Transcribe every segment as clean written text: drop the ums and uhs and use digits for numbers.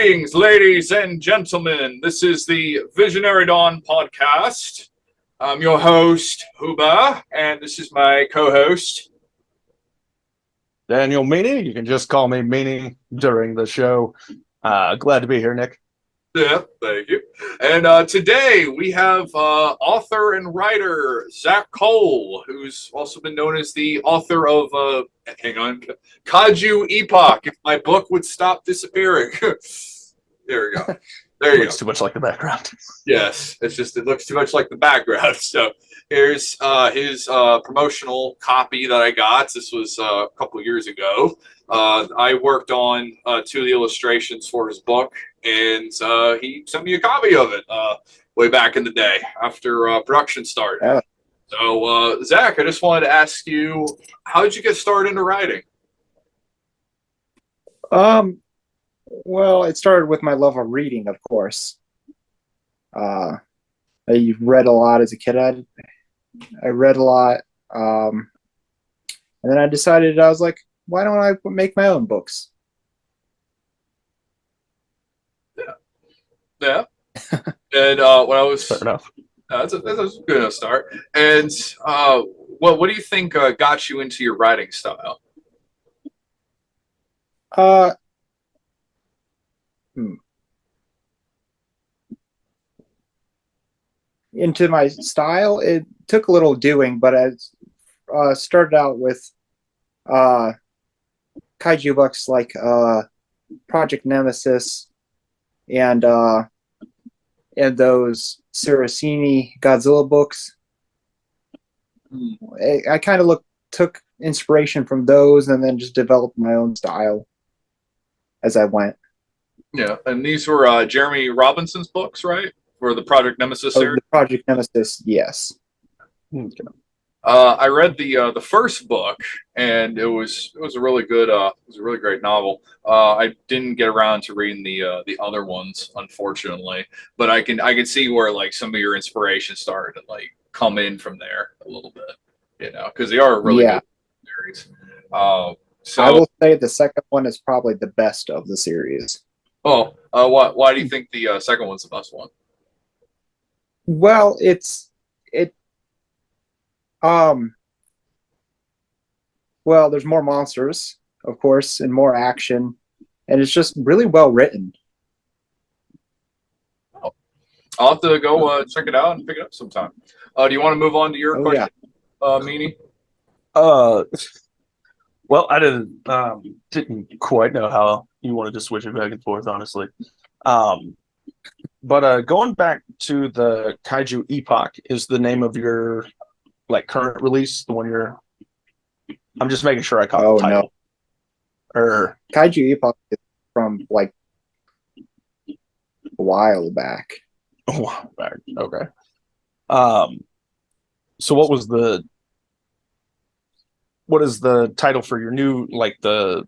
Greetings, ladies and gentlemen. This is the Visionary Dawn podcast. I'm your host, Huba, and this is my co-host, Daniel Meany. You can just call me Meany during the show. Glad to be here, Nick. Yeah, thank you. And today we have author and writer Zach Cole, who's also been known as the author of Kaiju Epoch. If my book would stop disappearing. There we go. There you go. Looks too much like the background. Yes, it looks too much like the background. So here's his promotional copy that I got. This was a couple years ago. I worked on two of the illustrations for his book, and he sent me a copy of it way back in the day after production started. Yeah. So, Zach, I just wanted to ask you, how did you get started into writing? Well, it started with my love of reading, of course. I read a lot as a kid. I read a lot, and then I decided, I was like, why don't I make my own books? Yeah. And when I was Fair enough. that's a good enough start. And what do you think got you into your writing style? Into my style, it took a little doing, but I started out with kaiju books like Project Nemesis and those Saraceni Godzilla books. I kind of took inspiration from those and then just developed my own style as I went. Yeah, and these were Jeremy Robinson's books, right? For the Project Nemesis series. The Project Nemesis, yes. Okay. I read the first book, and it was a really good it was a really great novel. I didn't get around to reading the other ones, unfortunately, but I can see where like some of your inspiration started to like come in from there a little bit, because they are really good series. So I will say the second one is probably the best of the series. Why do you think the second one's the best one? Well, well, there's more monsters, of course, and more action, and it's just really well written. I'll have to go check it out and pick it up sometime. Do you want to move on to your question, Meany? Well, I didn't quite know how you wanted to switch it back and forth, honestly. But going back to the Kaiju Epoch is the name of your current release, the one you're. I'm just making sure I caught the title. No. Kaiju Epoch is from a while back. A while back, okay. So what is the title for your new the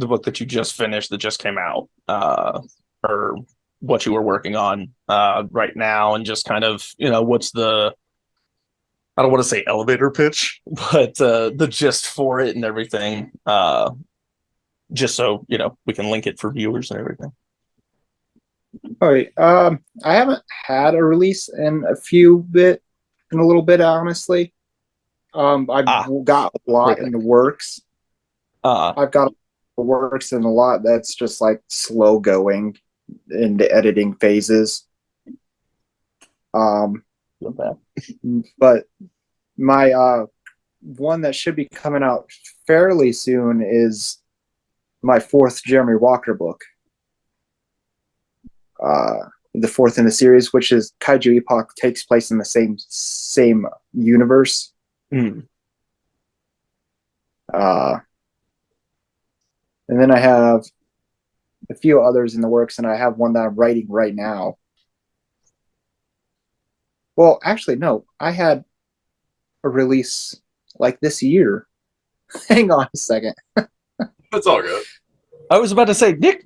book that you just finished that just came out, or what you were working on right now, and just kind of what's the, I don't want to say elevator pitch, but the gist for it and everything, just so we can link it for viewers and everything. All right. I haven't had a release in a little bit, honestly. I've got a lot in the works. I've got a works and a lot that's just slow going in the editing phases. But my one that should be coming out fairly soon is my fourth Jeremy Walker book. The fourth in the series, which is Kaiju Epoch, takes place in the same universe. And then I have a few others in the works, and I have one that I'm writing right now. Well, actually, no. I had a release this year. Hang on a second. That's all good. I was about to say, Nick,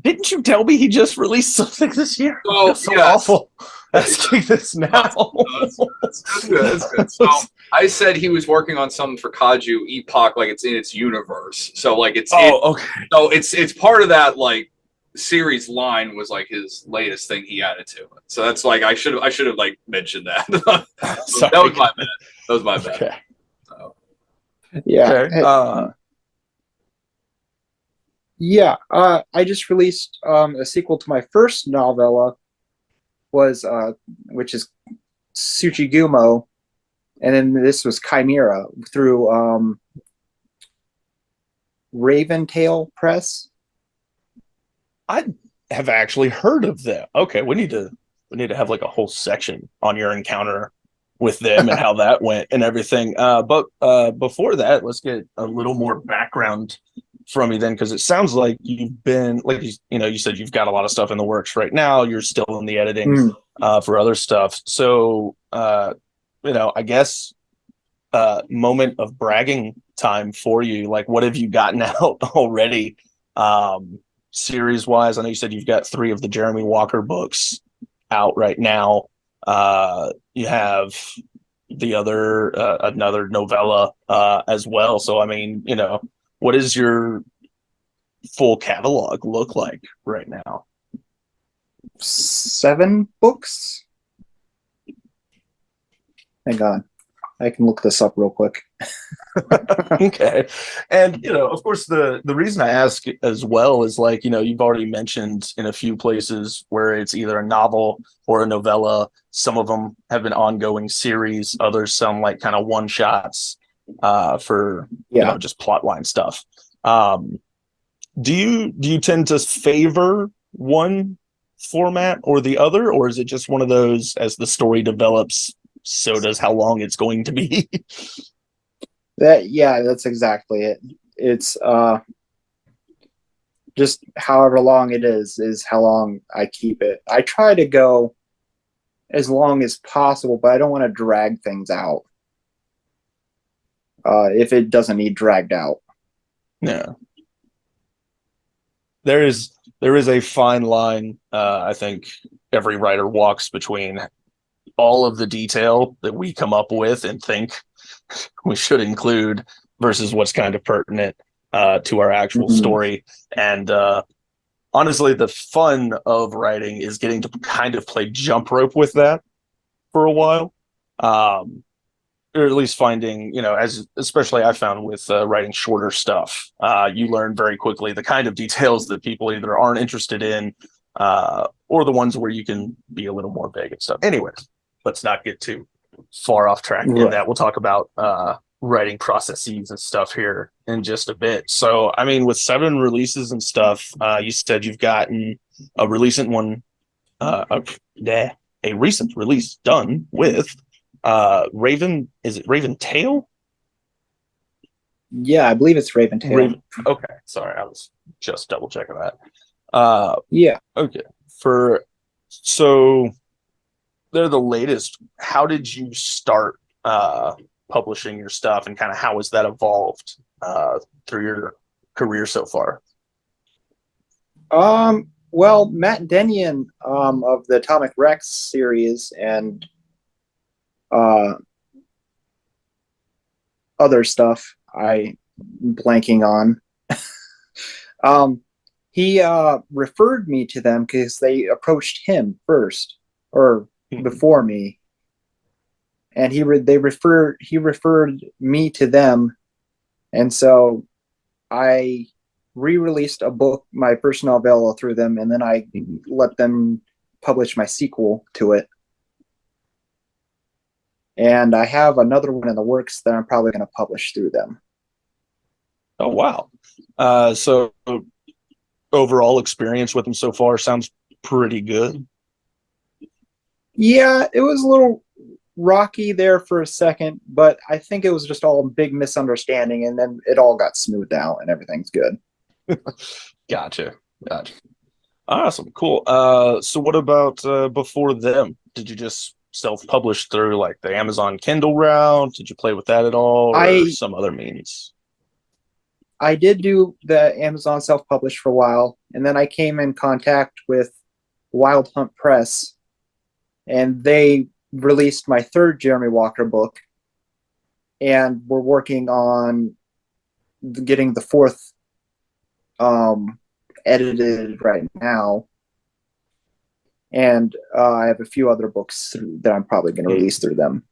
didn't you tell me he just released something this year? Oh, so awful. Asking this now. That's good. So I said he was working on something for Kaiju Epoch, it's in its universe. So it's okay. So it's part of that series line was like his latest thing he added to it. So that's like I should have like mentioned that. Sorry. That was my bad. That was my bad. Okay. So, Yeah. Okay. Yeah. I just released a sequel to my first novella, was which is Tsuchigumo, and then this was Chimera through Raventail Press. I have actually heard of them. Okay, we need to have like a whole section on your encounter with them and how that went and everything. But before that, let's get a little more background from you then, because it sounds like you've been like you said you've got a lot of stuff in the works right now. You're still in the editing for other stuff. So I guess moment of bragging time for you. Like, what have you gotten out already? Series wise, I know you said you've got 3 of the Jeremy Walker books out right now. You have the other another novella as well. So I mean, what does your full catalog look like right now? 7 books. Hang on, I can look this up real quick. Okay. And of course the reason I ask as well is like, you've already mentioned in a few places where it's either a novel or a novella. Some of them have been ongoing series, others some like kind of one shots for just plot line stuff. Do you tend to favor one format or the other, or is it just one of those, as the story develops, so does how long it's going to be? That's exactly it. It's just however long it is how long I keep it. I try to go as long as possible, but I don't want to drag things out if it doesn't need dragged out. Yeah. There is a fine line, I think every writer walks between all of the detail that we come up with and think we should include versus what's kind of pertinent to our actual story. And honestly, the fun of writing is getting to kind of play jump rope with that for a while. Or at least finding, especially I found with writing shorter stuff, you learn very quickly the kind of details that people either aren't interested in or the ones where you can be a little more vague and stuff. Anyways, let's not get too far off track in that. We'll talk about writing processes and stuff here in just a bit. So, I mean, with 7 releases and stuff, you said you've gotten a recent one, a recent release done with Raven. Is it Raventail? Yeah, I believe it's Raventail. Okay, sorry, I was just double checking that. Okay. So they're the latest. How did you start publishing your stuff, and kind of how has that evolved through your career so far? Well, Matt Denyon of the Atomic Rex series and other stuff I'm blanking on. He referred me to them because they approached him first or before me, and he referred me to them, and so I re-released a book, my first novella, through them, and then I let them publish my sequel to it. And I have another one in the works that I'm probably going to publish through them. Oh, wow. So overall experience with them so far sounds pretty good. Yeah, it was a little rocky there for a second, but I think it was just all a big misunderstanding, and then it all got smoothed out and everything's good. Gotcha. Awesome. Cool. So what about before them? Did you just self-publish through like the Amazon Kindle route? Did you play with that at all, or some other means? I did do the Amazon self-publish for a while, and then I came in contact with Wild Hunt Press, and they released my 3rd Jeremy Walker book, and we're working on getting the 4th edited right now, and I have a few other books that I'm probably going to release through them.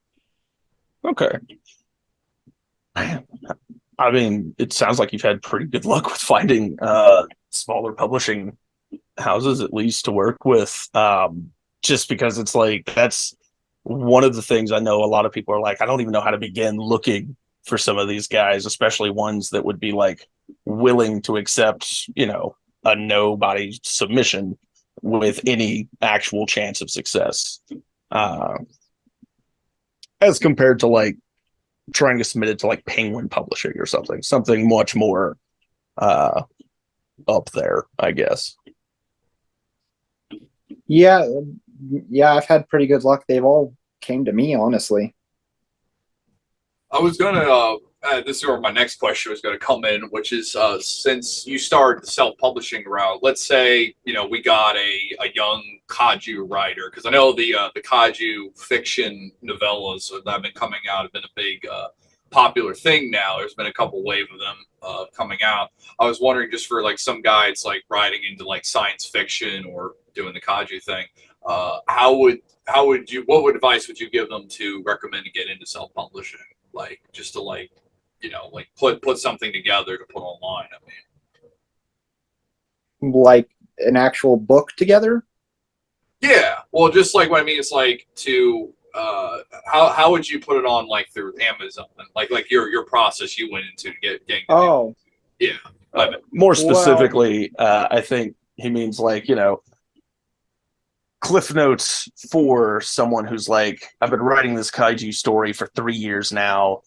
Okay. I mean, it sounds like you've had pretty good luck with finding smaller publishing houses, at least to work with. Just because it's like that's one of the things I know a lot of people are like, I don't even know how to begin looking for some of these guys, especially ones that would be like willing to accept, a nobody submission with any actual chance of success. As compared to like trying to submit it to like Penguin Publishing or something much more up there, I guess. Yeah, I've had pretty good luck. They've all came to me, honestly. I was gonna. This is where my next question was going to come in, which is since you started the self-publishing route, let's say we got a young kaiju writer, because I know the kaiju fiction novellas that have been coming out have been a big popular thing now. There's been a couple wave of them coming out. I was wondering, just for like some guys like writing into like science fiction or doing the kaiju thing, how would you, what advice would you give them to recommend to get into self-publishing? Like just to like put something together to put online. I mean, like an actual book together. Yeah, well, just like what I mean is like to how would you put it on like through Amazon, like your process you went into to getting. Oh, yeah. More specifically, I think he means like cliff notes for someone who's like, I've been writing this kaiju story for 3 years now.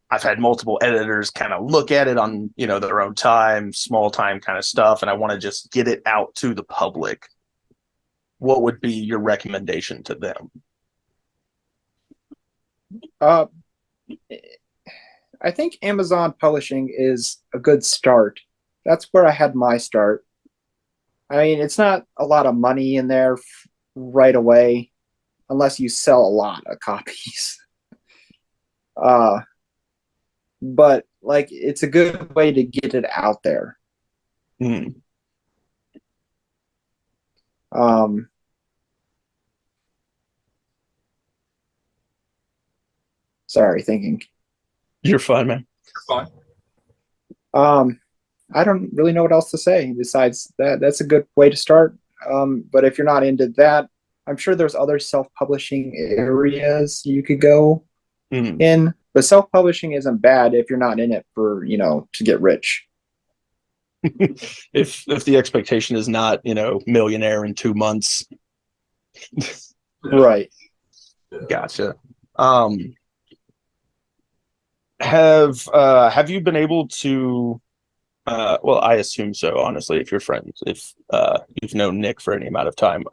I've had multiple editors kind of look at it on, their own time, small time kind of stuff, and I want to just get it out to the public. What would be your recommendation to them? I think Amazon Publishing is a good start. That's where I had my start. I mean, it's not a lot of money in there right away, unless you sell a lot of copies. But like it's a good way to get it out there. Sorry, thinking. You're fine, man. You're fine. I don't really know what else to say besides that. That's a good way to start. But if you're not into that, I'm sure there's other self-publishing areas you could go in. But self-publishing isn't bad if you're not in it for, to get rich. if the expectation is not, millionaire in 2 months. Right. Gotcha. Have you been able to well, I assume so, honestly, if you're friends, if you've known Nick for any amount of time.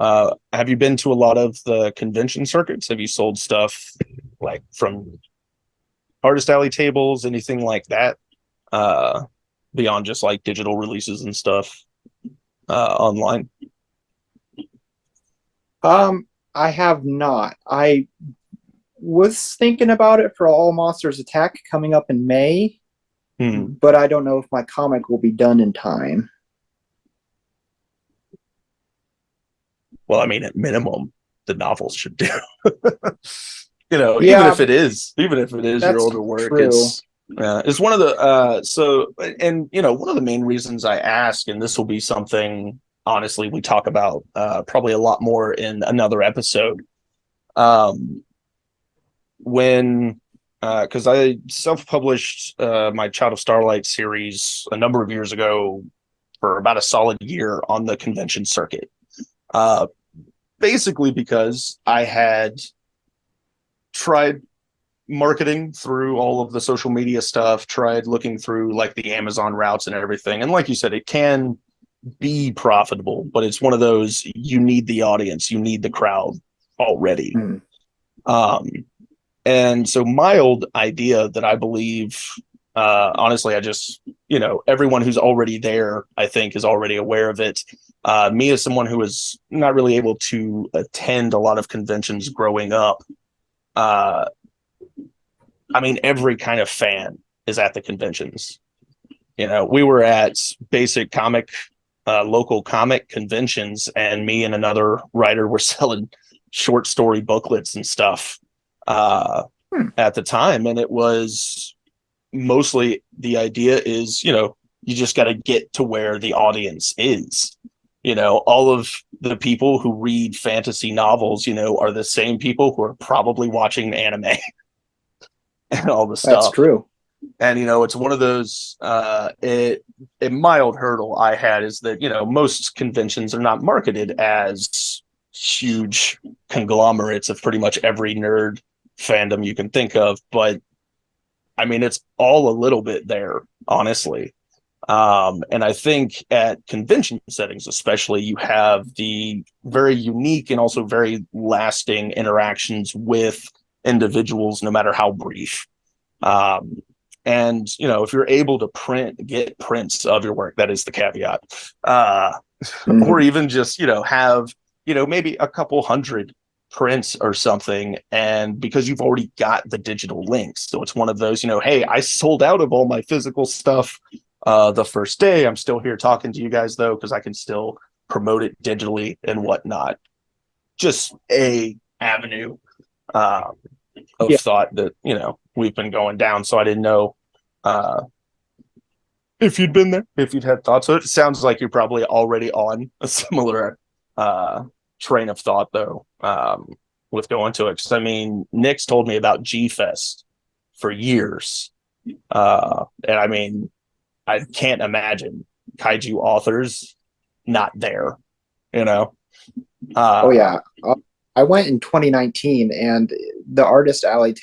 Have you been to a lot of the convention circuits? Have you sold stuff like from artist alley tables, anything like that? Beyond just like digital releases and stuff online? I have not. I was thinking about it for All Monsters Attack coming up in May, but I don't know if my comic will be done in time. Well, I mean, at minimum, the novels should do. Even if it is your older work, true. It's one of the one of the main reasons I ask, and this will be something honestly we talk about probably a lot more in another episode. Because I self-published my Child of Starlight series a number of years ago for about a solid year on the convention circuit. Basically because I had tried marketing through all of the social media stuff, tried looking through like the Amazon routes and everything. And like you said, it can be profitable, but it's one of those, you need the audience, you need the crowd already. And so my old idea that I believe, honestly, I just, everyone who's already there, I think, is already aware of it. Me as someone who was not really able to attend a lot of conventions growing up, I mean, every kind of fan is at the conventions. We were at basic comic local comic conventions, and me and another writer were selling short story booklets and stuff at the time. And it was mostly the idea is, you just got to get to where the audience is. All of the people who read fantasy novels, are the same people who are probably watching anime and all the stuff. That's true. And it's one of those a mild hurdle I had is that most conventions are not marketed as huge conglomerates of pretty much every nerd fandom you can think of, but I mean it's all a little bit there, honestly. And I think at convention settings especially, you have the very unique and also very lasting interactions with individuals, no matter how brief. And if you're able to get prints of your work, that is the caveat, or even just have maybe a couple hundred prints or something, and because you've already got the digital links, so it's one of those, hey, I sold out of all my physical stuff the first day. I'm still here talking to you guys though, because I can still promote it digitally and whatnot. Just a avenue of thought that we've been going down. So I didn't know if you'd been there, if you'd had thoughts. So it sounds like you're probably already on a similar train of thought though, with going to it. Because I mean, Nick's told me about G Fest for years, and I mean, I can't imagine kaiju authors not there. Oh yeah, I went in 2019, and the artist alley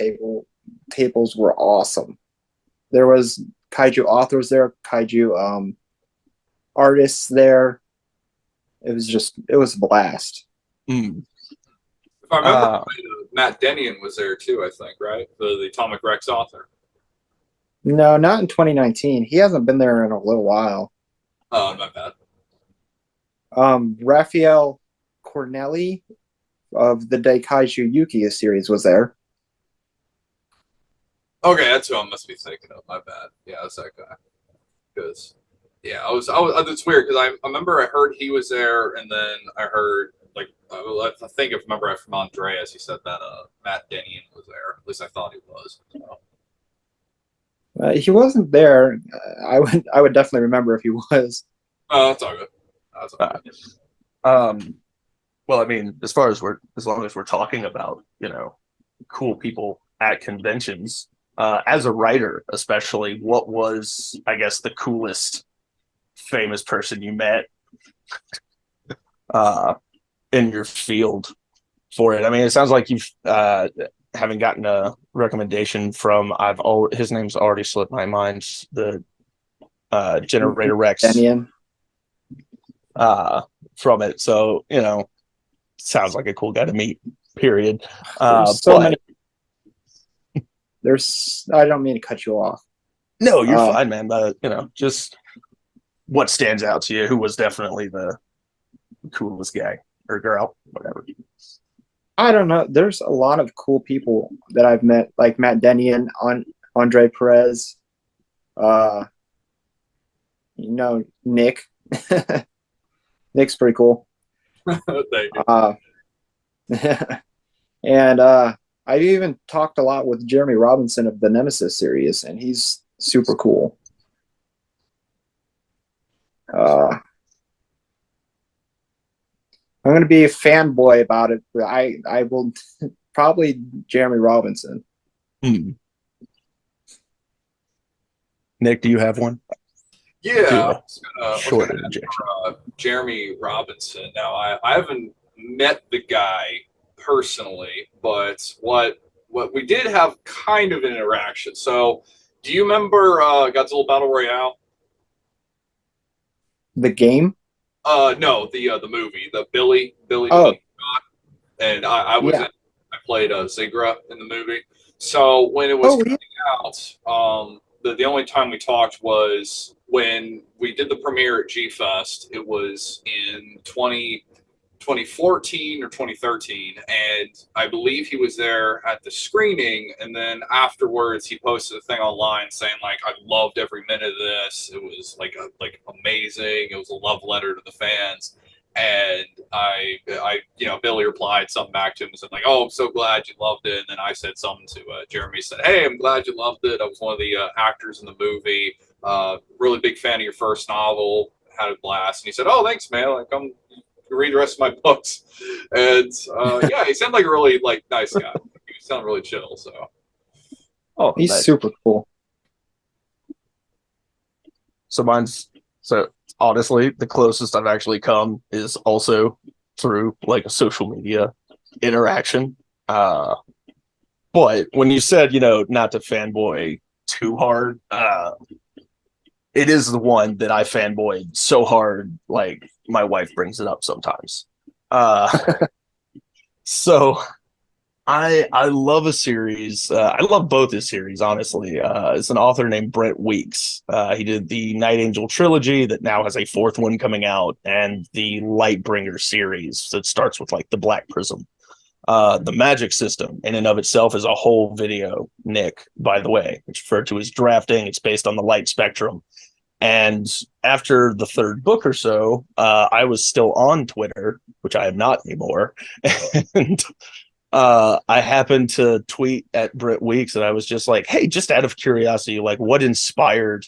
tables were awesome. There was kaiju authors there, kaiju artists there. It was a blast. If I remember, Matt Denian was there too, I think, right? The Atomic Rex author. No, not in 2019. He hasn't been there in a little while. Oh, not bad. Raphael Cornelli of the Daikaiju Yuki series was there. Okay, that's who I must be thinking of. My bad. Yeah, that's that guy. Because I was. It's weird because I remember I heard he was there, and then I heard I think if I remember from Andreas, he said that Matt Denian was there. At least I thought he was. So. He wasn't there. I would definitely remember if he was. Oh, that's all good. That's all good. Well, I mean, as long as we're talking about cool people at conventions, as a writer especially, what was, I guess, the coolest famous person you met in your field for it? I mean, it sounds like you've haven't gotten a recommendation from his name's already slipped my mind, the Generator Rex from it. So sounds like a cool guy to meet, period. There's so many. I don't mean to cut you off. No, you're fine, man. But just what stands out to you? Who was definitely the coolest guy or girl, whatever? I don't know. There's a lot of cool people that I've met, like Matt Denian, Andre Perez, Nick. Nick's pretty cool. Thank you. And I've even talked a lot with Jeremy Robinson of the Nemesis series, and he's super cool. I'm going to be a fanboy about it, but I will probably Jeremy Robinson. Nick, do you have one? Yeah, short injection. Jeremy Robinson. Now, I haven't met the guy personally, but what we did have kind of an interaction. So, do you remember Godzilla Battle Royale? The game? No, the movie, the Billy. Oh. And I was I played Zigra in the movie. So when it was coming out, the only time we talked was when we did the premiere at G Fest. It was in 2020, 2014 or 2013, and I believe he was there at the screening. And then afterwards, he posted a thing online saying like, "I loved every minute of this. It was like amazing. It was a love letter to the fans." And Billy replied something back to him and said like, "Oh, I'm so glad you loved it." And then I said something to Jeremy, said, "Hey, I'm glad you loved it. I was one of the actors in the movie. Really big fan of your first novel. Had a blast." And he said, "Oh, thanks, man. Like, come read the rest of my books." And yeah, he sounded like a really nice guy. He sounded really chill. So Oh, He's nice. super cool. So honestly, the closest I've actually come is also through like a social media interaction. But when you said, not to fanboy too hard, it is the one that I fanboyed so hard, like my wife brings it up sometimes. So I love a series. I love both his series, honestly. It's an author named Brent Weeks. He did the Night Angel trilogy that now has a fourth one coming out, and the Lightbringer series that starts with like the Black Prism. The magic system in and of itself is a whole video, Nick, by the way. It's referred to as drafting. It's based on the light spectrum. And after the third book or so, I was still on Twitter, which I am not anymore. And I happened to tweet at Brent Weeks, and I was just like, "Hey, just out of curiosity, like, what inspired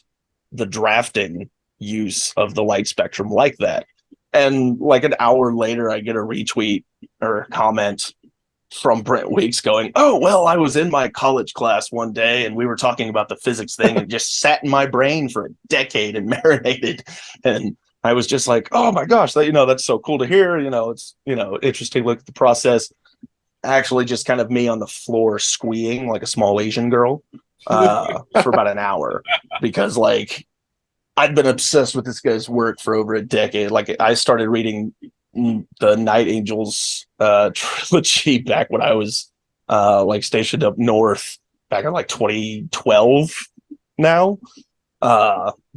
the drafting use of the light spectrum like that?" And like an hour later, I get a retweet or a comment from Brent Weeks going, "Oh, well, I was in my college class one day and we were talking about the physics thing and it just sat in my brain for a decade and marinated." And I was just like, "Oh my gosh, that's so cool to hear. It's, interesting to look at the process." Actually, just kind of me on the floor squeeing like a small Asian girl for about an hour, because like I'd been obsessed with this guy's work for over a decade. Like I started reading the Night Angels trilogy back when I was like stationed up north back in like 2012 now.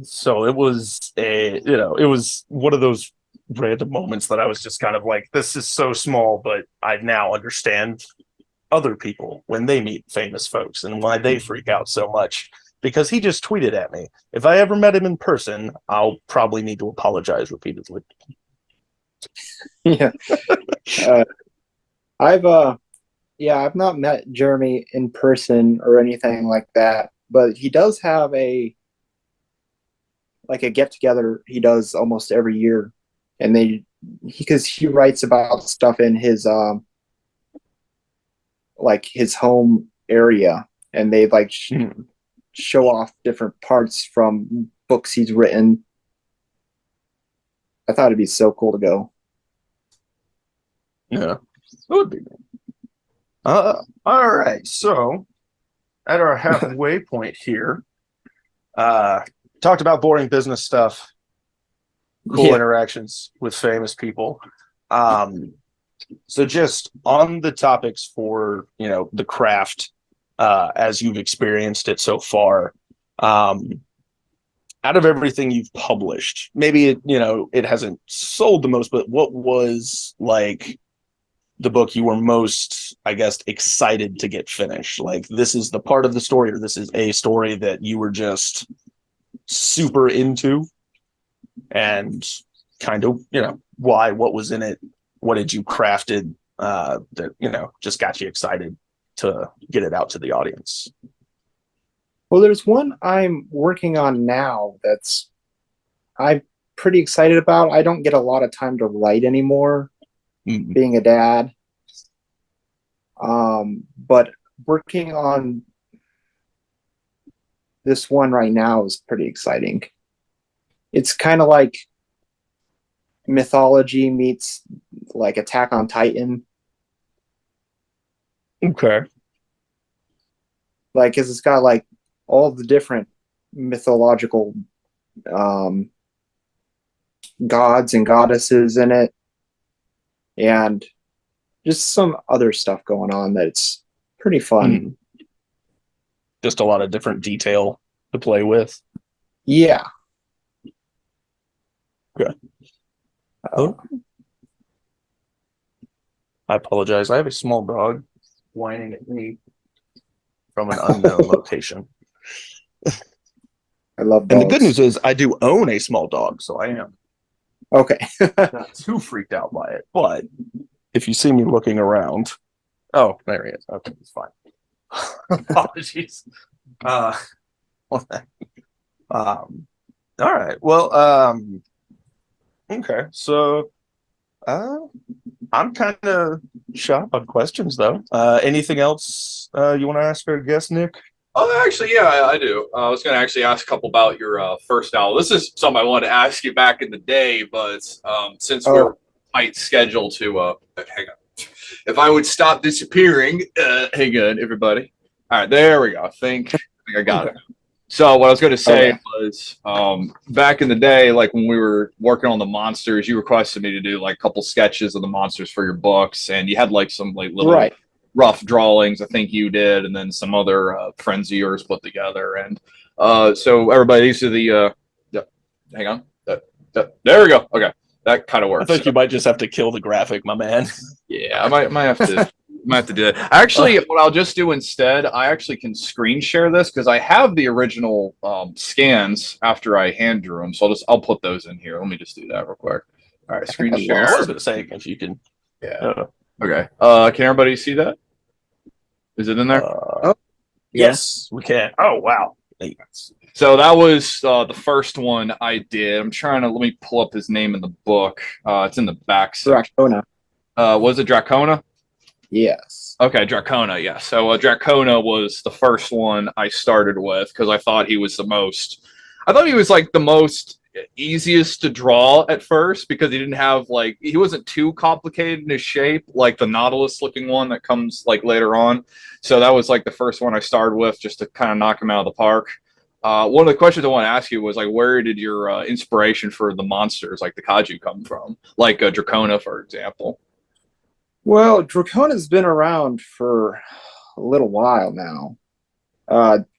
So it was it was one of those random moments that I was just kind of like, this is so small, but I now understand other people when they meet famous folks and why they freak out so much, because he just tweeted at me. If I ever met him in person, I'll probably need to apologize repeatedly. Yeah. I've not met Jeremy in person or anything like that, but he does have a get together he does almost every year, and because he writes about stuff in his his home area, and they show off different parts from books he's written. I thought it'd be so cool to go. Yeah, it would be. All right, so at our halfway point here, talked about boring business stuff, cool interactions with famous people. So just on the topics for the craft, as you've experienced it so far, out of everything you've published, maybe it hasn't sold the most, but what was like the book you were most, I guess, excited to get finished? Like, this is the part of the story, or this is a story that you were just super into, and kind of, why, what was in it, what did you crafted that, just got you excited to get it out to the audience? Well, there's one I'm working on now that's I'm pretty excited about. I don't get a lot of time to write anymore, being a dad. But working on this one right now is pretty exciting. It's kind of like mythology meets like Attack on Titan. Okay. Like, 'cause it's got like all the different mythological gods and goddesses in it, and just some other stuff going on that's pretty fun. Just a lot of different detail to play with. Yeah. Okay. I apologize. I have a small dog whining at me from an unknown location. I love And dogs. the good news is I do own a small dog, so I am Okay. not too freaked out by it. But if you see me looking around, oh, there he is. Okay, it's fine. Apologies. Well, all right. Well, okay. So, I'm kind of shot on questions though. Anything else you want to ask our guest, Nick? Oh, actually, yeah, I do. I was going to actually ask a couple about your first novel. This is something I wanted to ask you back in the day, but since we're tight schedule to hang on. If I would stop disappearing, hang on, everybody. All right, there we go. I think I got it. So what I was going to say was, back in the day, like when we were working on the monsters, you requested me to do like a couple sketches of the monsters for your books, and you had like some like little rough drawings. I think you did, and then some other friends of yours put together. And so everybody, these are the. Hang on. There we go. Okay, that kind of works. I think you might just have to kill the graphic, my man. Yeah, I might have to. Might have to do that. Actually, what I'll just do instead, I actually can screen share this because I have the original scans after I hand drew them. So I'll put those in here. Let me just do that real quick. All right, screen share. I was going to say if you can. Yeah. Okay. Can everybody see that? Is it in there? Yes, we can. Oh wow. So that was the first one I did. I'm trying to let me pull up his name in the book. It's in the back section. Dracona. Was it Dracona? Yes. Okay, Dracona, yeah. So Dracona was the first one I started with because I thought he was the most. I thought he was like the most easiest to draw at first because he didn't have like he wasn't too complicated in his shape like the Nautilus looking one that comes like later on. So that was like the first one I started with just to kind of knock him out of the park. One of the questions I want to ask you was like, where did your inspiration for the monsters like the Kaiju come from? Like Dracona, for example. Well, Dracona's been around for a little while now.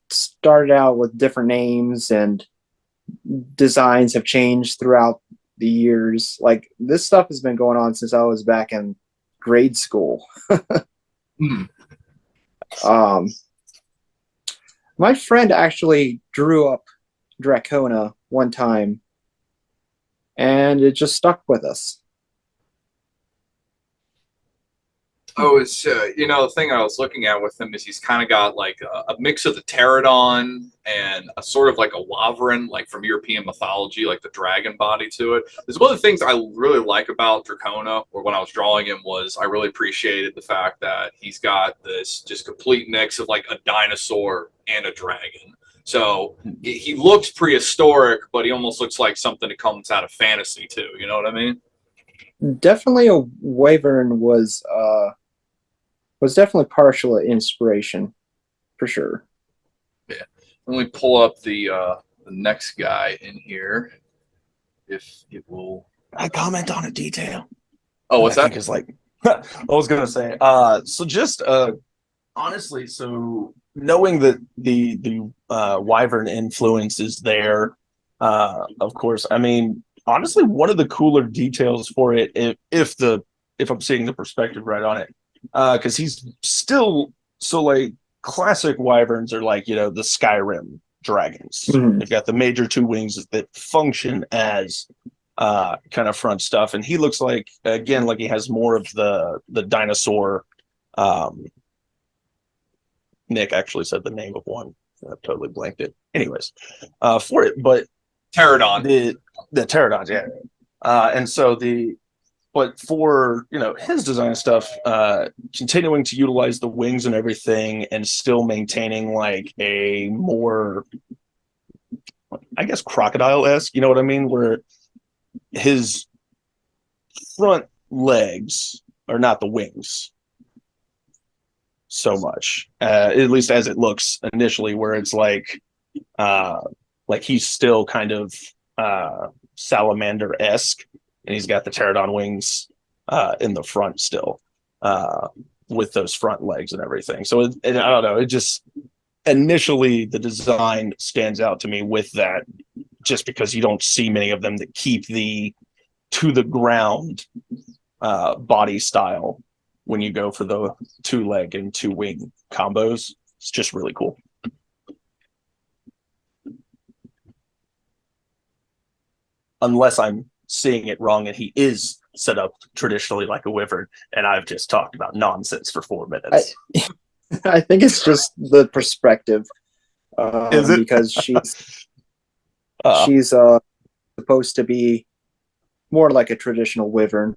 Started out with different names and designs have changed throughout the years. Like this stuff has been going on since I was back in grade school. My friend actually drew up Dracona one time and it just stuck with us. Oh, it's the thing I was looking at with him is he's kind of got like a mix of the pterodon and a sort of like a wyvern, like from European mythology, like the dragon body to it. There's one of the things I really like about Dracona, or when I was drawing him, was I really appreciated the fact that he's got this just complete mix of like a dinosaur and a dragon. So he looks prehistoric, but he almost looks like something that comes out of fantasy too. You know what I mean? Definitely a wyvern was definitely partial inspiration, for sure. Yeah. Let me pull up the next guy in here, if it will. I comment on a detail. Oh, what's that? Because like I was gonna say. So just honestly, so knowing that the wyvern influence is there, of course. I mean, honestly, one of the cooler details for it, if I'm seeing the perspective right on it. Because he's still so like classic wyverns are like the Skyrim dragons. Mm-hmm. They've got the major two wings that function as kind of front stuff, and he looks like again like he has more of the dinosaur. Nick actually said the name of one. I totally blanked it. Anyways, for it, but Pterodon. The pterodons, yeah. And so but for his design stuff, continuing to utilize the wings and everything, and still maintaining like a more, I guess, crocodile-esque. You know what I mean? Where his front legs are not the wings so much, at least as it looks initially, where it's like he's still kind of salamander-esque. And he's got the pterodon wings in the front still, with those front legs and everything. So I don't know. It just initially the design stands out to me with that, just because you don't see many of them that keep the to the ground body style when you go for the 2-leg and 2-wing combos. It's just really cool. Unless I'm seeing it wrong and he is set up traditionally like a wyvern, and I've just talked about nonsense for 4 minutes. I think it's just the perspective. Is it? Because she's supposed to be more like a traditional wyvern.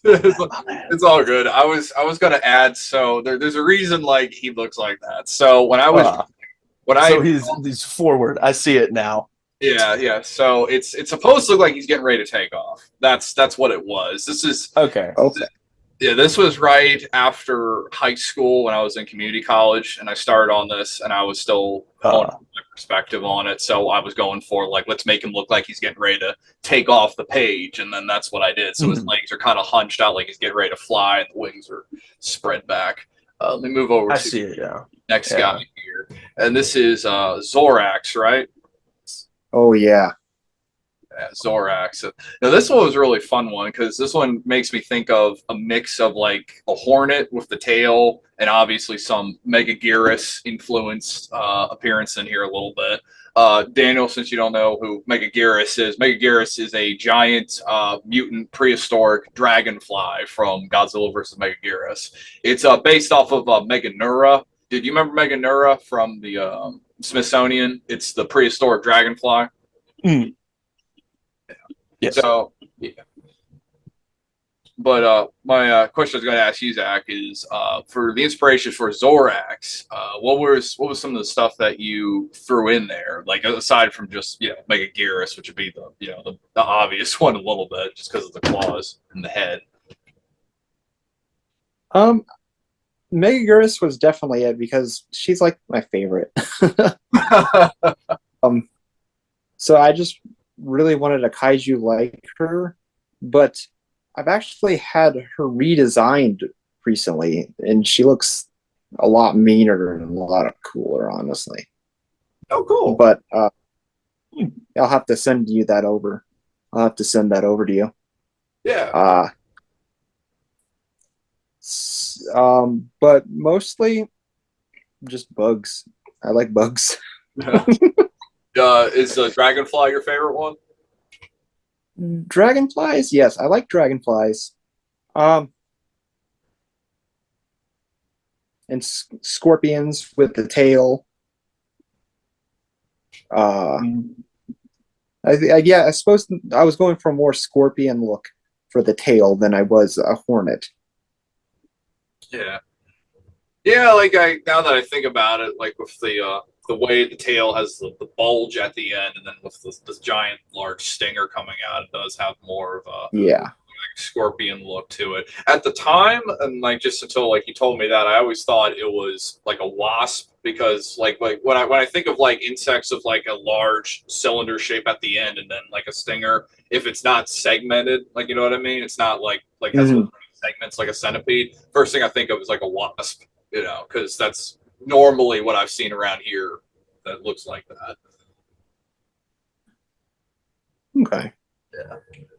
It's all good. I was gonna add, so there's a reason like he looks like that. So so he's forward. I see it now. Yeah. So it's supposed to look like he's getting ready to take off. That's what it was. This is Okay. Yeah, this was right after high school when I was in community college, and I started on this, and I was still honing my perspective on it. So I was going for like, let's make him look like he's getting ready to take off the page, and then that's what I did. So his legs are kind of hunched out like he's getting ready to fly, and the wings are spread back. Let me move over to the next guy here, and this is Zorax, right? Oh yeah. Zorax. Now this one was a really fun one because this one makes me think of a mix of like a hornet with the tail and obviously some Megaguirus influenced appearance in here a little bit. Daniel, since you don't know who Megaguirus is a giant mutant prehistoric dragonfly from Godzilla vs. Megaguirus. It's based off of Meganura. Did you remember Meganura from the Smithsonian? It's the prehistoric dragonfly. Mm. Yes. So, yeah. But my question I was going to ask you, Zach, is for the inspiration for Zorax, what was some of the stuff that you threw in there, like aside from just Megaguirus, which would be the obvious one a little bit, just because of the claws and the head. Megaguirus was definitely it because she's like my favorite. So I just really wanted a kaiju like her, but I've actually had her redesigned recently, and she looks a lot meaner and a lot cooler, honestly. Oh, cool. But I'll have to send you that over. I'll have to send that over to you. Yeah. But mostly just bugs. I like bugs. Is Dragonfly your favorite one? Dragonflies? Yes, I like dragonflies. And scorpions with the tail. I suppose I was going for a more scorpion look for the tail than I was a hornet. Yeah. Yeah, now that I think about it, like with the way the tail has the bulge at the end, and then with this giant large stinger coming out, it does have more of a scorpion look to it. At the time, and like just until like you told me that, I always thought it was like a wasp because like when I think of like insects of like a large cylinder shape at the end and then like a stinger, if it's not segmented, like you know what I mean, it's not like has segments like a centipede. First thing I think of is like a wasp, because that's normally what I've seen around here that looks like that. Okay. Yeah.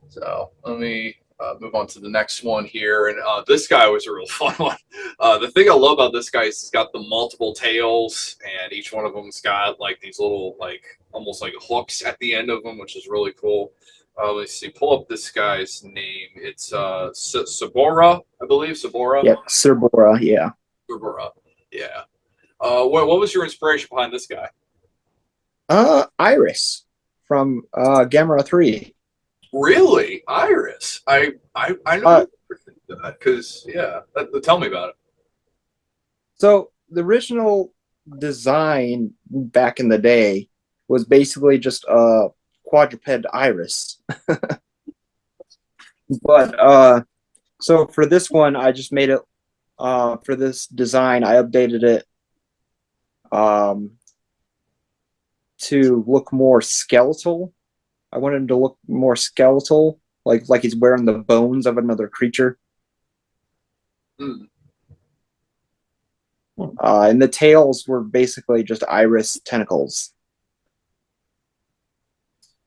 So let me move on to the next one here. And this guy was a real fun one. The thing I love about this guy is he's got the multiple tails, and each one of them's got like these little like almost like hooks at the end of them, which is really cool. Let's see. Pull up this guy's name. It's Sabora, I believe. Sabora. Yep, Cerbora. Yeah. Sabora. Yeah. What was your inspiration behind this guy? Iris from Gamera 3. Really, Iris? I know that because tell me about it. So the original design back in the day was basically just a quadruped iris. But so for this one, I just made it for this design. I updated it to look more skeletal. I wanted him to look more skeletal, like he's wearing the bones of another creature. And the tails were basically just iris tentacles.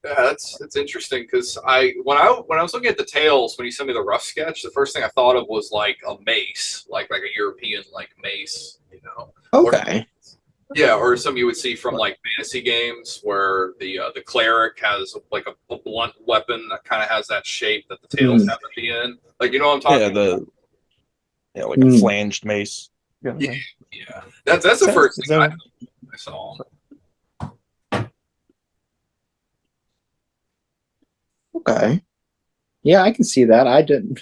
Yeah, that's interesting because when I was looking at the tails when you sent me the rough sketch, the first thing I thought of was like a mace, like a European like mace, or Okay. yeah, or some you would see from like fantasy games where the cleric has like a blunt weapon that kind of has that shape that the tails Mm. have at the end. Like you know what I'm Yeah, talking about? like a Mm. flanged mace. Yeah, yeah. That's the So, first thing so I saw. Okay. Yeah, I can see that. I didn't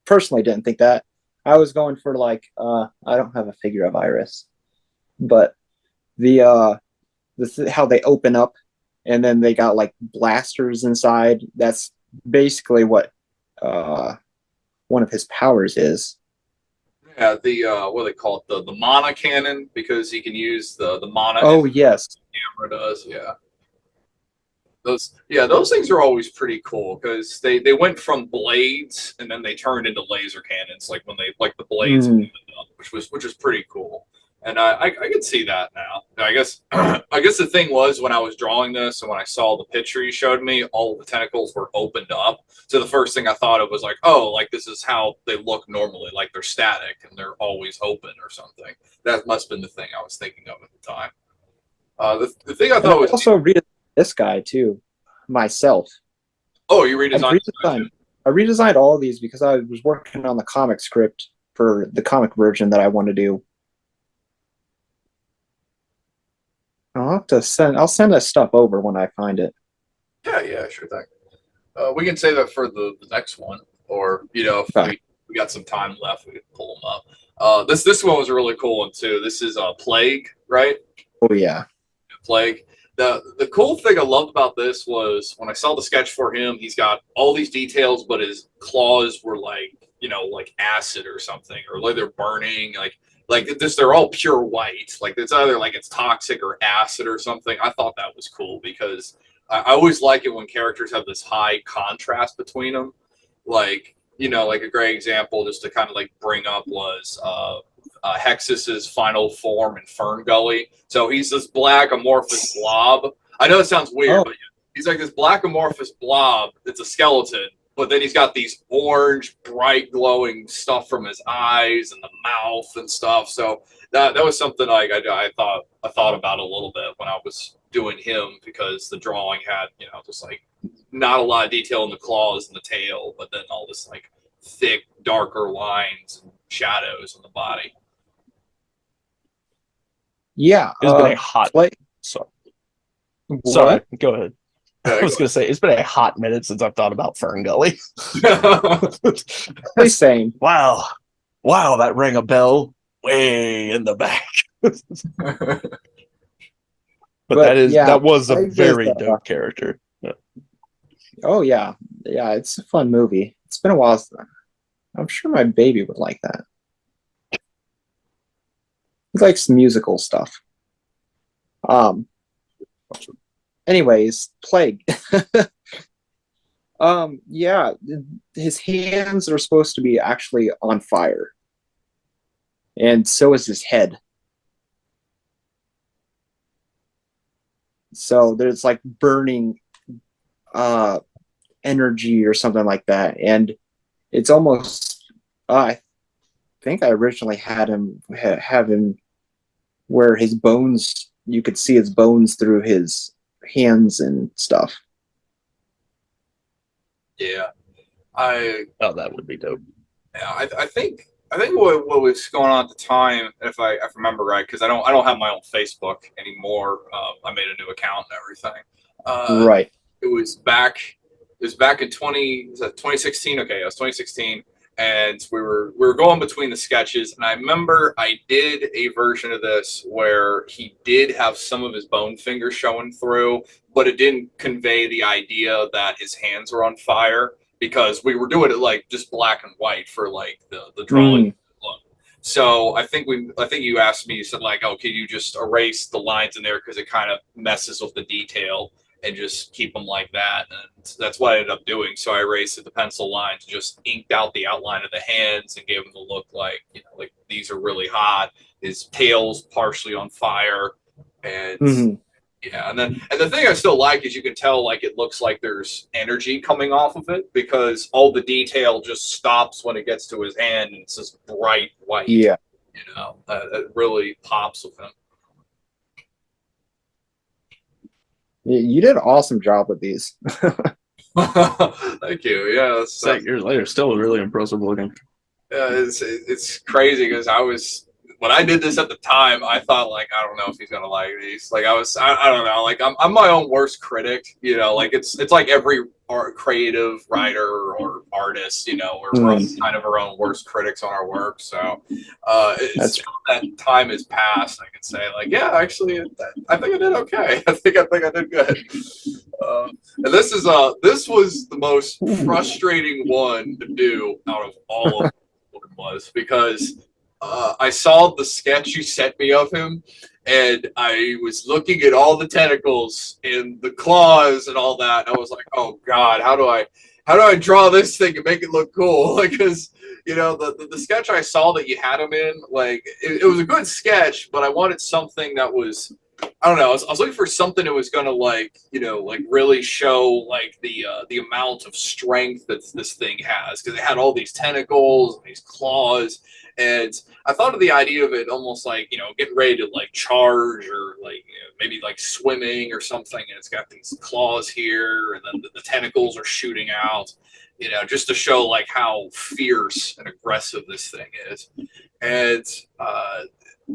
personally didn't think that. I was going for like I don't have a figure of Iris, but the how they open up and then they got like blasters inside. That's basically what uh one of his powers is. Yeah, the what do they call it? The mana cannon because he can use the mana and Oh yes. camera does. Those things are always pretty cool because they went from blades and then they turned into laser cannons like when they like the blades Mm. opened up, which is pretty cool. And I can see that now. I guess I guess the thing was when I was drawing this and when I saw the picture you showed me, all the tentacles were opened up. So the first thing I thought of was like, oh, like this is how they look normally, like they're static and they're always open or something. That must have been the thing I was thinking of at the time. The thing I And I thought was, also read this guy too, myself. oh, you I've redesigned this guy too. redesigned I redesigned all of these because I was working on the comic script for the comic version that I want to do. I'll send that stuff over when I find it. Yeah, sure thing. We can say that for the next one, or if Okay. we got some time left, we can pull them up. This one was a really cool one too. This is Plague, right? Oh yeah. Plague. The cool thing I loved about this was when I saw the sketch for him, he's got all these details, but his claws were like like acid or something, or like they're burning, like this. They're all pure white. Like it's either like it's toxic or acid or something. I thought that was cool because I always like it when characters have this high contrast between them. Like like a great example just to kind of like bring up was Hexus's final form in Fern Gully. So he's this black amorphous blob. I know it sounds weird, Oh but he's like this black amorphous blob. It's a skeleton, but then he's got these orange, bright, glowing stuff from his eyes and the mouth and stuff. So that was something like I thought about a little bit when I was doing him because the drawing had just like not a lot of detail in the claws and the tail, but then all this like thick, darker lines and shadows on the body. yeah. it's been a hot. Play So, sorry, what? go ahead. I was going to say it's been a hot minute since I've thought about Fern Gully. The same. Wow, that rang a bell way in the back. But that was a very dope character. Yeah. Oh yeah, yeah. It's a fun movie. It's been a while. I'm sure my baby would like that. He likes musical stuff. Anyways, Plague. Yeah, his hands are supposed to be actually on fire, and so is his head. So there's like burning energy or something like that, and it's almost I think I originally had him have him where his bones, you could see his bones through his hands and stuff. Yeah, that would be dope. I think what was going on at the time, if I remember right, because I don't have my own Facebook anymore. I made a new account and everything. Right. It was back. It was back in 2016. Okay, it was 2016, and we were going between the sketches, and I remember I did a version of this where he did have some of his bone fingers showing through, but it didn't convey the idea that his hands were on fire because we were doing it like just black and white for like the drawing look. So I think you asked me, you said like, oh, can you just erase the lines in there because it kind of messes with the detail and just keep them like that. And that's what I ended up doing. So I erased the pencil lines, just inked out the outline of the hands and gave them the look like, like these are really hot. His tail's partially on fire. And Yeah, and the thing I still like is you can tell like it looks like there's energy coming off of it because all the detail just stops when it gets to his hand and it's this bright white. Yeah. It really pops with him. You did an awesome job with these. Thank you. Yeah, It's like years later, still really impressive looking. yeah, it's crazy because I was when I did this at the time, I thought like I don't know if he's gonna like these. Like I don't know. Like I'm my own worst critic. Like it's like every creative writer or artist. We're kind of our own worst critics on our work. So that time has passed. I can say like yeah, actually I think I did okay. I think I did good. And this was the most frustrating one to do out of all of what it was because I saw the sketch you sent me of him, and I was looking at all the tentacles and the claws and all that. And I was like, oh God, how do I draw this thing and make it look cool? Like, because the sketch I saw that you had him in, like it was a good sketch, but I wanted something that was I don't know. I was looking for something that was gonna like really show like the amount of strength that this thing has because it had all these tentacles and these claws, and I thought of the idea of it almost like getting ready to like charge or like maybe like swimming or something, and it's got these claws here, and then the tentacles are shooting out, just to show like how fierce and aggressive this thing is, and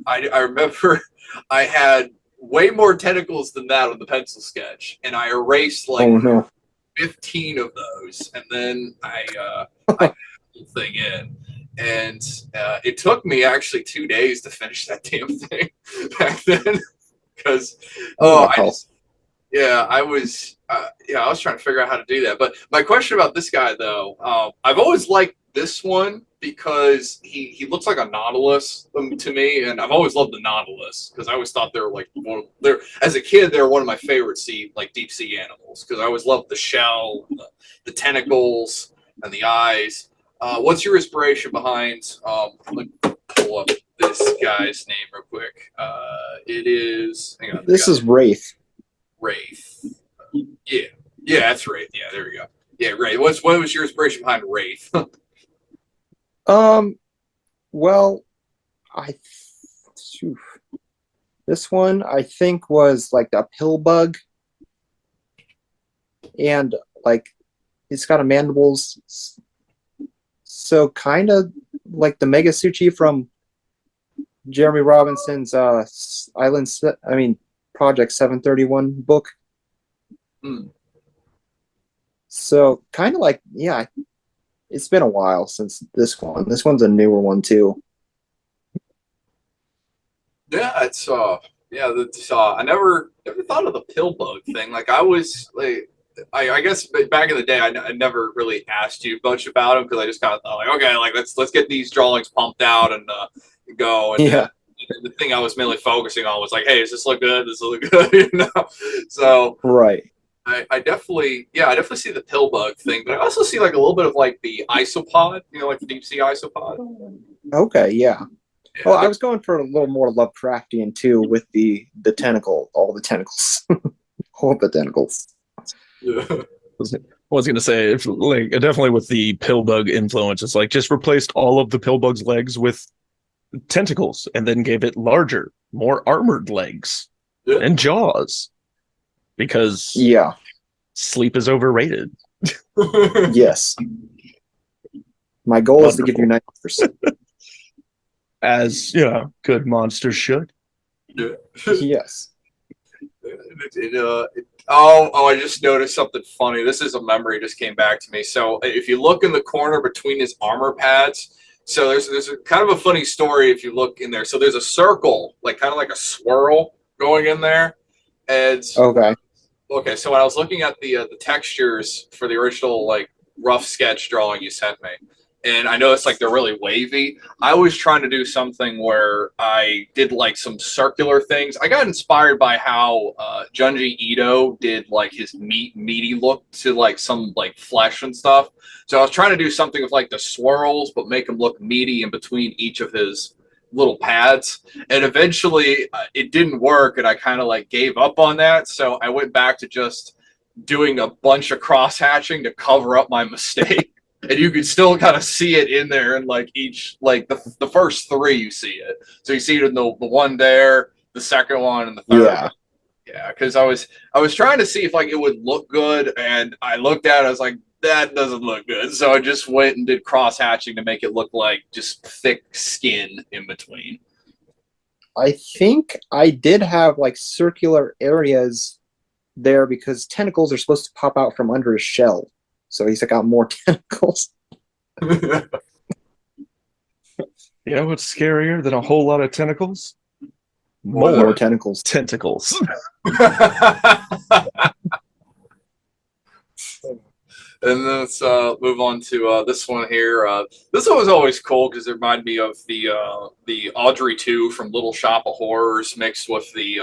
I remember I had way more tentacles than that on the pencil sketch, and I erased like 15 of those, and then I put the thing in, and it took me actually 2 days to finish that damn thing back then because I was trying to figure out how to do that. But my question about this guy though, I've always liked this one because he looks like a nautilus to me, and I've always loved the nautilus because I always thought they were like as a kid they were one of my favorite deep sea animals because I always loved the shell, the tentacles, and the eyes. What's your inspiration behind? Let me pull up this guy's name real quick. It is. Hang on. This is Wraith. Wraith. Yeah, that's Wraith. Yeah, there we go. Yeah, Wraith. What was your inspiration behind Wraith? Well, this one I think was like a pill bug, and like it's got a mandibles, so kind of like the Megasuchi from Jeremy Robinson's Project 731 book. So kind of like it's been a while since this one. This one's a newer one too. Yeah, it's I never thought of the pill bug thing. Like I was like, I guess back in the day, I never really asked you much about them because I just kind of thought like, okay, like let's get these drawings pumped out and go. And the thing I was mainly focusing on was like, hey, does this look good? Does this look good? So right. I definitely see the pill bug thing, but I also see like a little bit of like the isopod, like the deep sea isopod. Okay, yeah. Well, I was going for a little more Lovecraftian too, with the tentacle, all the tentacles, all the tentacles. Yeah. I was gonna say, if like definitely with the pill bug influence, it's like just replaced all of the pill bug's legs with tentacles, and then gave it larger, more armored legs and jaws. Because sleep is overrated. Yes. My goal is to give you nightmares. As good monsters should. Yeah. Yes. I just noticed something funny. This is a memory just came back to me. So if you look in the corner between his armor pads, so there's a kind of a funny story if you look in there. So there's a circle, like kind of like a swirl going in there. And okay, so when I was looking at the textures for the original like rough sketch drawing you sent me, and I noticed like they're really wavy. I was trying to do something where I did like some circular things. I got inspired by how Junji Ito did like his meaty look to like some like flesh and stuff. So I was trying to do something with like the swirls, but make them look meaty in between each of his little pads, and eventually it didn't work, and I kind of like gave up on that. So I went back to just doing a bunch of cross hatching to cover up my mistake. And you can still kind of see it in there, and like each like the first three you see it. So you see it in the one there, the second one, and the third. Yeah. Yeah, because I was trying to see if like it would look good, and I looked at it, I was like, that doesn't look good. So I just went and did cross hatching to make it look like just thick skin in between. I think I did have like circular areas there because tentacles are supposed to pop out from under his shell. So he's got more tentacles. You know what's scarier than a whole lot of tentacles? More tentacles. Tentacles. And let's move on to this one here. This one was always cool because it reminded me of the Audrey 2 from Little Shop of Horrors mixed with the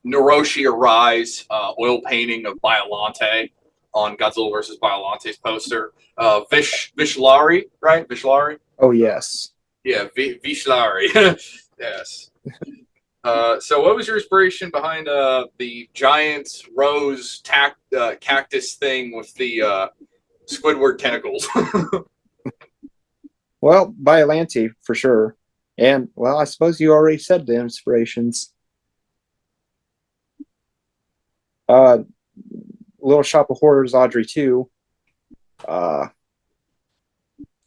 Naroshi Arise oil painting of Biolante on Godzilla vs. Biolante's poster. Vishlari, right? Vishlari? Oh, yes. Yeah, Vishlari. Yes. So what was your inspiration behind the giant rose cactus thing with the Squidward tentacles? Well, Biollante for sure. And, well, I suppose you already said the inspirations. Little Shop of Horrors, Audrey 2.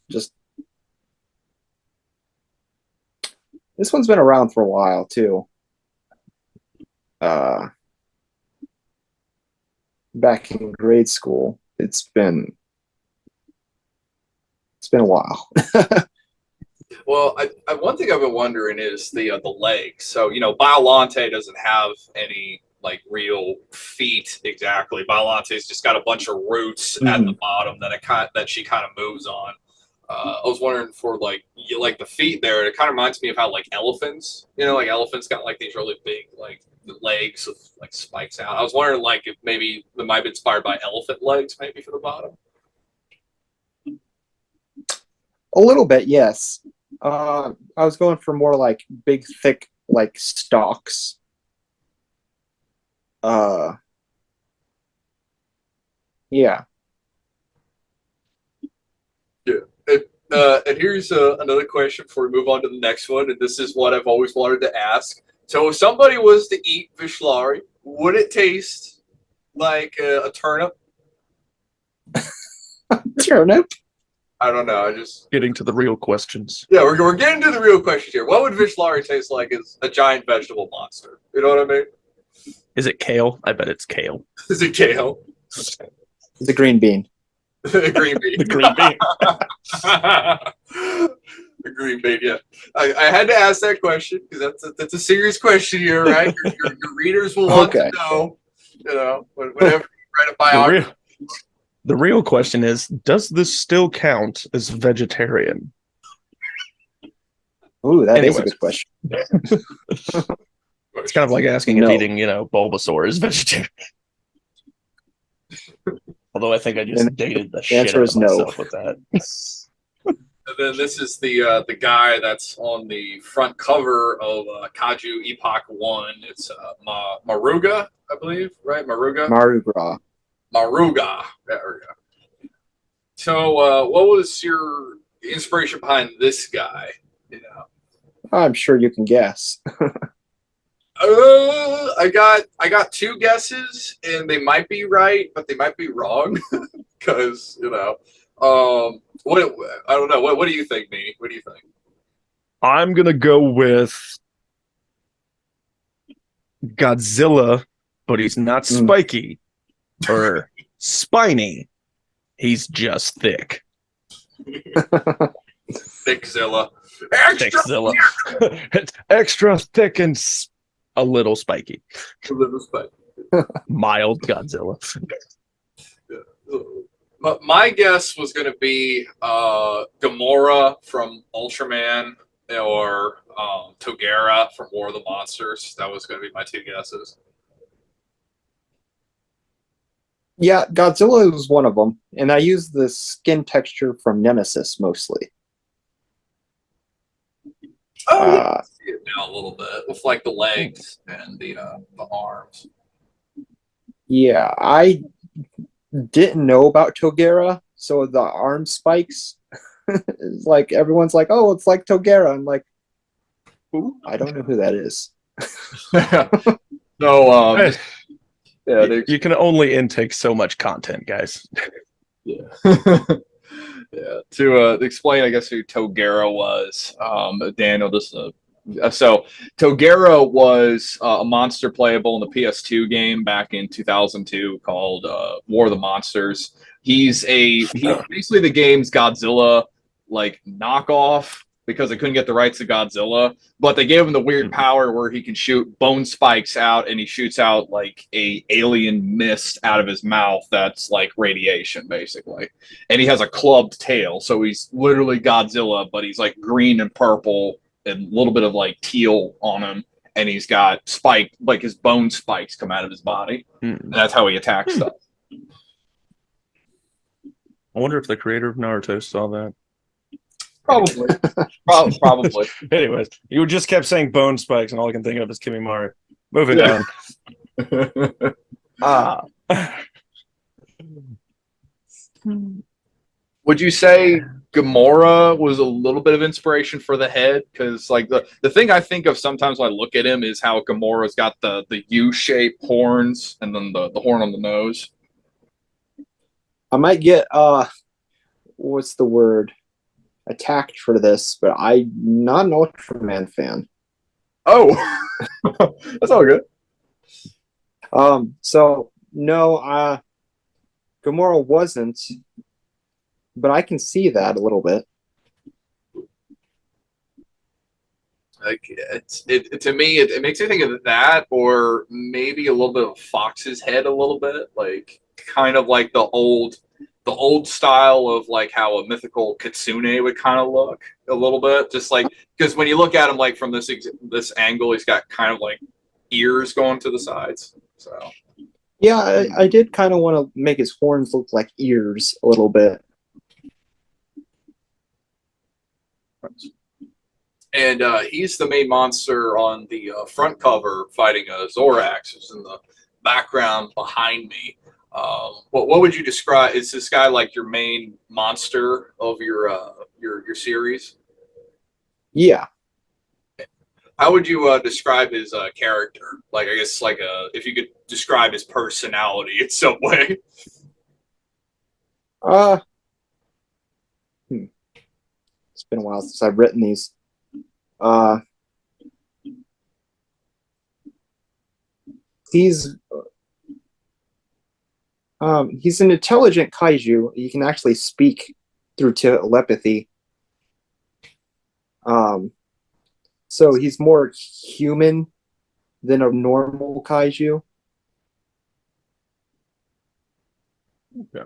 Just this one's been around for a while too. Back in grade school, it's been a while. Well, one thing I've been wondering is the legs. So Biolante doesn't have any like real feet exactly. Biolante's just got a bunch of roots at the bottom that she kind of moves on. I was wondering for like the feet there. It kind of reminds me of how like elephants, like elephants got like these really big like legs with like spikes out. I was wondering like if maybe it might be inspired by elephant legs, maybe for the bottom. A little bit, yes. I was going for more like big, thick, like stalks. Yeah. And here's another question before we move on to the next one. And this is what I've always wanted to ask. So if somebody was to eat Vishlari, would it taste like a turnip? Turnip? I don't know. I just Getting to the real questions. yeah, we're getting to the real question here. What would Vishlari taste like as a giant vegetable monster? You know what I mean? Is it kale? I bet it's kale. Is it kale? The green bean. The green bean. The green bean. The green bean, yeah. I had to ask that question because that's a serious question here, right? Your readers will want to know, whenever you write a biography. The real question is, does this still count as vegetarian? Ooh, that is a good question. It's kind of like asking if eating, Bulbasaur is vegetarian. Although I think I just dated the shit out of myself with that. And then this is the guy that's on the front cover of Kaiju Epoch 1. It's Maruga, I believe, right? Maruga? Maruga. There we go. So what was your inspiration behind this guy? I'm sure you can guess. I got two guesses, and they might be right, but they might be wrong, because what I don't know. What do you think, Nene? What do you think? I'm gonna go with Godzilla, but he's not spiky or spiny. He's just thick. Thickzilla. Thickzilla. It's extra thick and a little spiky. A little spiky. Mild Godzilla. My guess was going to be Gamora from Ultraman or Togera from War of the Monsters. That was going to be my two guesses. Yeah, Godzilla was one of them, and I used the skin texture from Nemesis mostly. Oh yeah, Uh, I see it now a little bit with like the legs and the arms. yeah, I didn't know about Togera, so the arm spikes. It's like everyone's like, "Oh, it's like Togera." I'm like, "Who? I don't know who that is." So just yeah, You can only intake so much content, guys. yeah. Yeah. To explain, I guess who Togera was, Daniel. Just so Togera was a monster playable in the PS2 game back in 2002 called War of the Monsters. He's basically the game's Godzilla like knockoff because they couldn't get the rights to Godzilla, but they gave him the weird power where he can shoot bone spikes out and he shoots out like a alien mist out of his mouth that's like radiation basically. And he has a clubbed tail, so he's literally Godzilla, but he's like green and purple and a little bit of like teal on him, and he's got spike like his bone spikes come out of his body. And that's how he attacks stuff. I wonder if the creator of Naruto saw that. Probably. Probably. Anyways, you just kept saying bone spikes, and all I can think of is Kimimaro. Moving on. Would you say Gamora was a little bit of inspiration for the head? Because like the thing I think of sometimes when I look at him is how Gamora's got the U-shaped horns and then the horn on the nose. I might get what's the word? Attacked for this, but I'm not an Ultraman fan. Oh, that's all good. So no, Gamora wasn't, but I can see that a little bit. Like to me, it makes me think of that, or maybe a little bit of Fox's head, a little bit, like kind of like the old style of like how a mythical kitsune would kind of look a little bit, just like because when you look at him like from this angle, he's got kind of like ears going to the sides. So yeah, I did kind of want to make his horns look like ears a little bit. And he's the main monster on the front cover fighting Zorax, who's in the background behind me. What would you describe? Is this guy like your main monster of your series? Yeah. How would you describe his character? Like, I guess, like if you could describe his personality in some way. It's been a while since I've written these. He's an intelligent kaiju. He can actually speak through telepathy. So he's more human than a normal kaiju. Okay.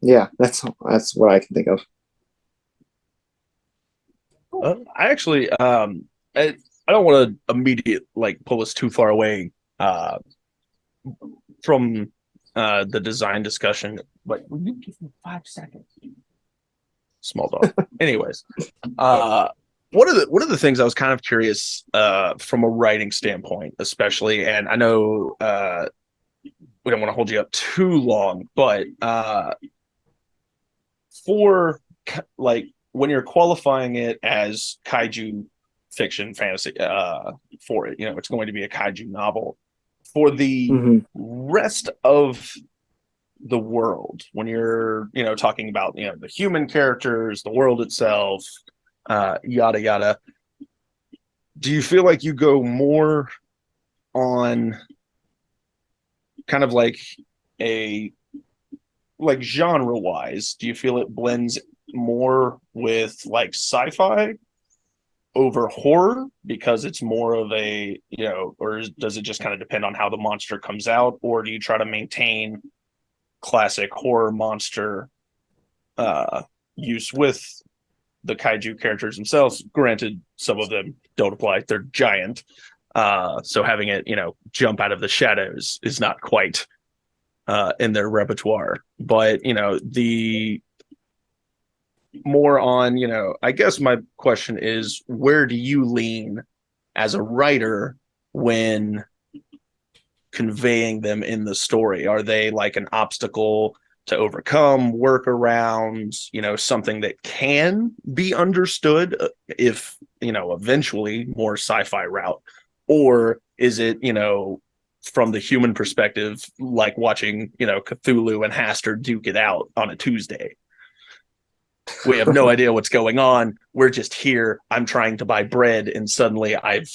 Yeah, that's what I can think of. I actually, I don't want to immediate like pull us too far away from the design discussion, but will you give me 5 seconds? Small dog. Anyways, one of the things I was kind of curious from a writing standpoint, especially, and I know we don't want to hold you up too long, but for like when you're qualifying it as kaiju fiction fantasy for it, it's going to be a kaiju novel. For the rest of the world, when you're talking about the human characters, the world itself, yada yada, do you feel like you go more on kind of like genre wise, do you feel it blends more with like sci-fi over horror because it's more of a or does it just kind of depend on how the monster comes out, or do you try to maintain classic horror monster use with the kaiju characters themselves? Granted, some of them don't apply, they're giant, so having it jump out of the shadows is not quite in their repertoire. But the more on, I guess my question is, where do you lean as a writer when conveying them in the story? Are they like an obstacle to overcome, work around, something that can be understood if, eventually more sci-fi route? Or is it, from the human perspective, like watching, Cthulhu and Haster duke it out on a Tuesday? We have no idea what's going on. We're just here. I'm trying to buy bread, and suddenly I've,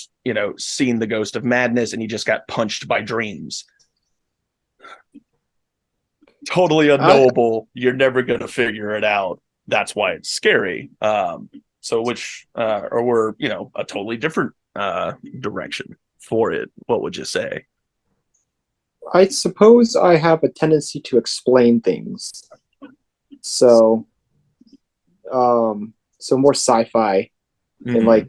seen the ghost of madness, and he just got punched by dreams. Totally unknowable. You're never going to figure it out. That's why it's scary. So or we're, a totally different direction for it. What would you say? I suppose I have a tendency to explain things. So more sci-fi and like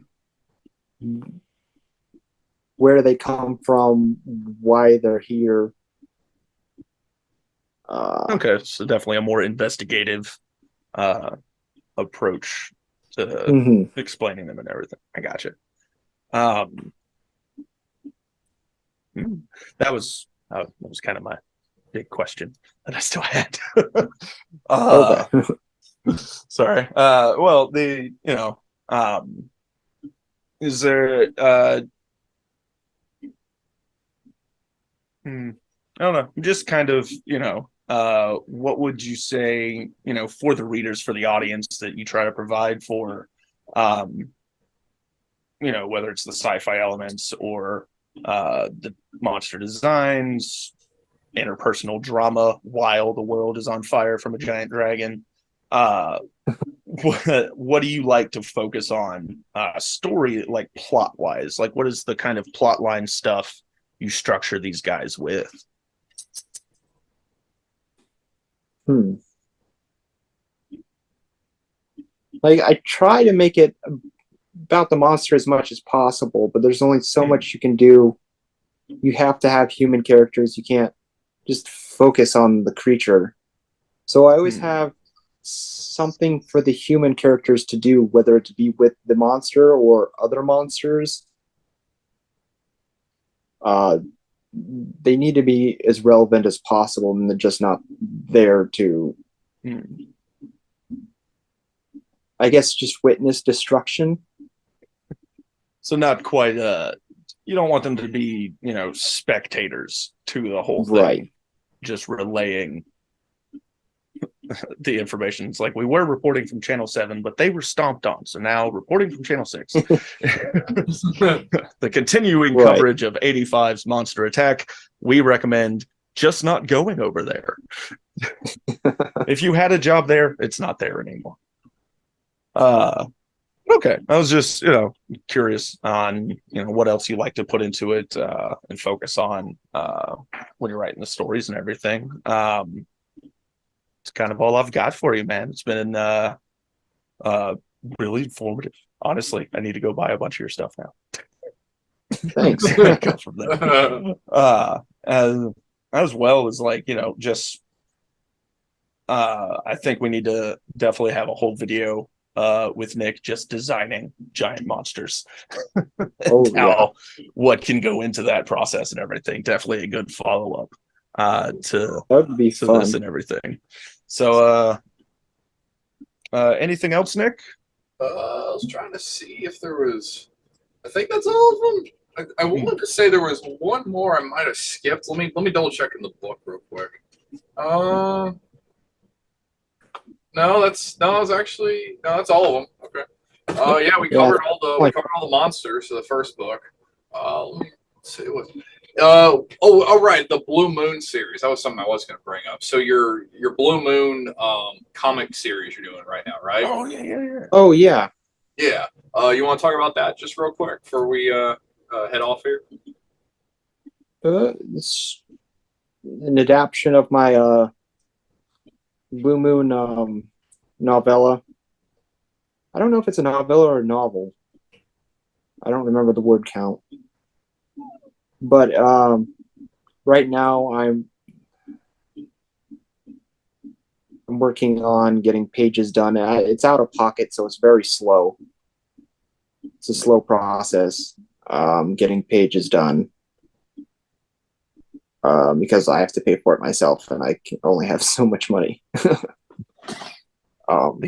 where they come from, why they're here. Okay, so definitely a more investigative approach to explaining them and everything. I gotcha. That was kind of my big question that I still had. Okay. Sorry. Well, is there I don't know, just kind of, what would you say, for the readers, for the audience that you try to provide for, whether it's the sci-fi elements or the monster designs, interpersonal drama while the world is on fire from a giant dragon. What do you like to focus on story, like plot wise? Like, what is the kind of plot line stuff you structure these guys with? Like, I try to make it about the monster as much as possible, but there's only so much you can do. You have to have human characters. You can't just focus on the creature. So I always have something for the human characters to do, whether it be with the monster or other monsters. They need to be as relevant as possible, and they're just not there to, I guess, just witness destruction. So not quite. You don't want them to be, spectators to the whole thing, right? Just relaying the information. It's like, we were reporting from Channel 7, but they were stomped on. So now reporting from Channel 6. The continuing coverage of 85's monster attack. We recommend just not going over there. If you had a job there, it's not there anymore. Okay. I was just, curious on, what else you like to put into it and focus on when you're writing the stories and everything. It's kind of all I've got for you, man. It's been really informative. Honestly, I need to go buy a bunch of your stuff now. Thanks. Go from there. As well as, like, just I think we need to definitely have a whole video with Nick just designing giant monsters. What can go into that process and everything. Definitely a good follow-up to that would be fun. This and everything. So anything else, Nick? I was trying to see if there was. I think that's all of them. I wanted to say there was one more I might have skipped. Let me double check in the book real quick. No, that's all of them. Okay. Yeah, we covered all the monsters for the first book. Let me see what. Right, the Blue Moon series. That was something I was going to bring up. So your Blue Moon comic series you're doing right now, right? Oh yeah. Oh yeah. Yeah. You want to talk about that just real quick before we head off here? It's an adaptation of my Blue Moon novella. I don't know if it's a novella or a novel. I don't remember the word count. But right now I'm I'm working on getting pages done. It's out of pocket, so it's very slow. It's a slow process, getting pages done, because I have to pay for it myself, and I can only have so much money. The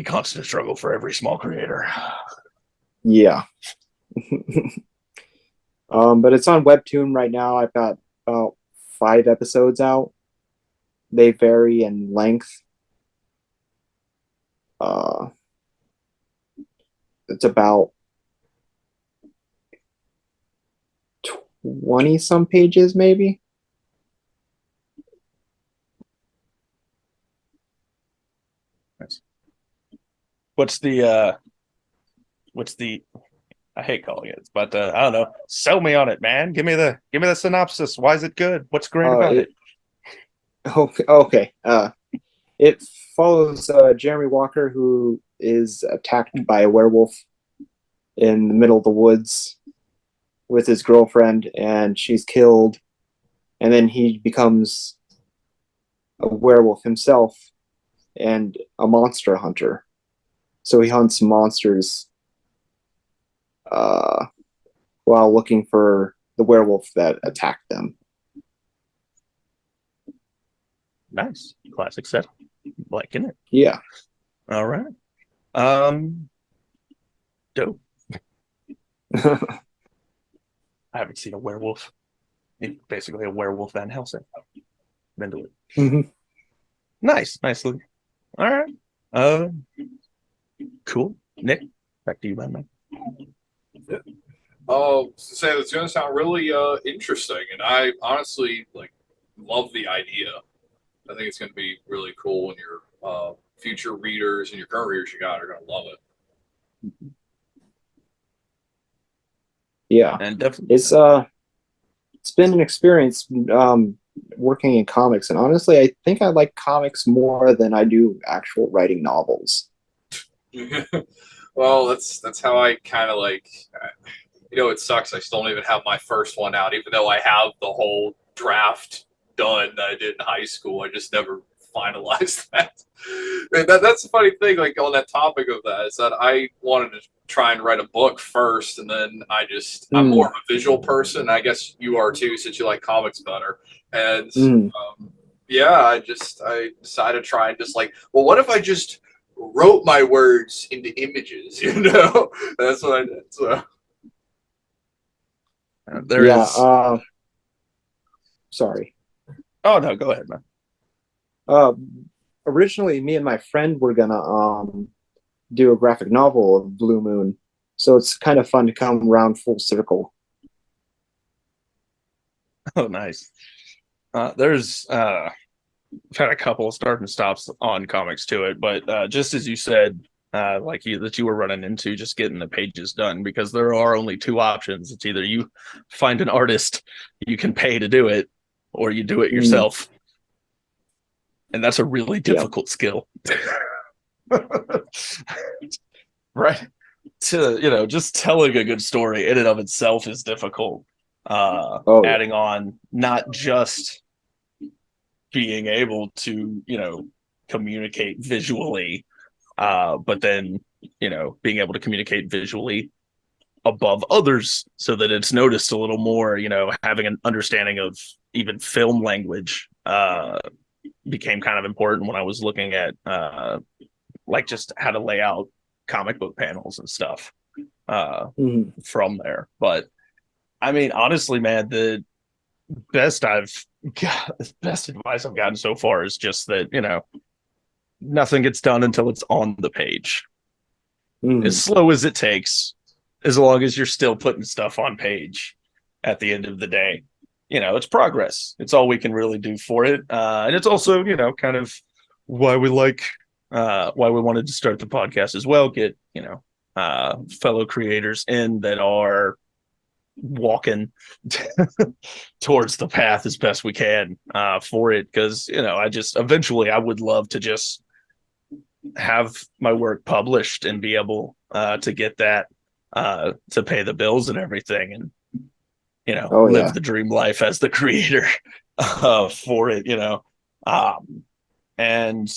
constant struggle for every small creator. Yeah. But it's on Webtoon right now. I've got about 5 episodes out. They vary in length. It's about 20 some pages, maybe. What's the I hate calling it, but I don't know. Sell me on it, man. Give me the synopsis. Why is it good? What's great about it? Okay. It follows Jeremy Walker, who is attacked by a werewolf in the middle of the woods with his girlfriend, and she's killed. And then he becomes a werewolf himself and a monster hunter. So he hunts monsters while looking for the werewolf that attacked them. Nice. Classic set. Liking it. Yeah. All right. Dope. I haven't seen a werewolf. Basically a werewolf Van Helsing. Been to it. Mm-hmm. Nice. Nicely. All right. Cool. Nick, back to you, man. Say that's going to sound really interesting, and I honestly love the idea. I think it's going to be really cool, and your future readers and your current readers are going to love it. Yeah, and definitely it's been an experience working in comics, and honestly, I think I like comics more than I do actual writing novels. Well, that's how I kind of it sucks. I still don't even have my first one out, even though I have the whole draft done that I did in high school. I just never finalized that. And that's the funny thing, on that topic of that, is that I wanted to try and write a book first, and then I'm more of a visual person. I guess you are too, since you like comics better. And I decided to try and just well, what if I just wrote my words into images? That's what I did. So sorry. Oh no, go ahead, man. Originally, me and my friend were gonna do a graphic novel of Blue Moon, so it's kind of fun to come around full circle. Oh, nice. There's I've had a couple of start and stops on comics to it, but just as you said, that you were running into just getting the pages done, because there are only 2 options. It's either you find an artist you can pay to do it, or you do it yourself. And that's a really difficult skill. Right. To, just telling a good story in and of itself is difficult. Adding on not just being able to, communicate visually, but then, being able to communicate visually above others so that it's noticed a little more, having an understanding of even film language became kind of important when I was looking at just how to lay out comic book panels and stuff from there. But I mean, honestly, man, the best advice I've gotten so far is just that, nothing gets done until it's on the page. As slow as it takes, as long as you're still putting stuff on page at the end of the day. It's progress. It's all we can really do for it. And it's also, kind of why we why we wanted to start the podcast as well. Get, fellow creators in that are walking towards the path as best we can for it. Because, eventually I would love to just have my work published and be able to get that to pay the bills and everything. And live the dream life as the creator for it, and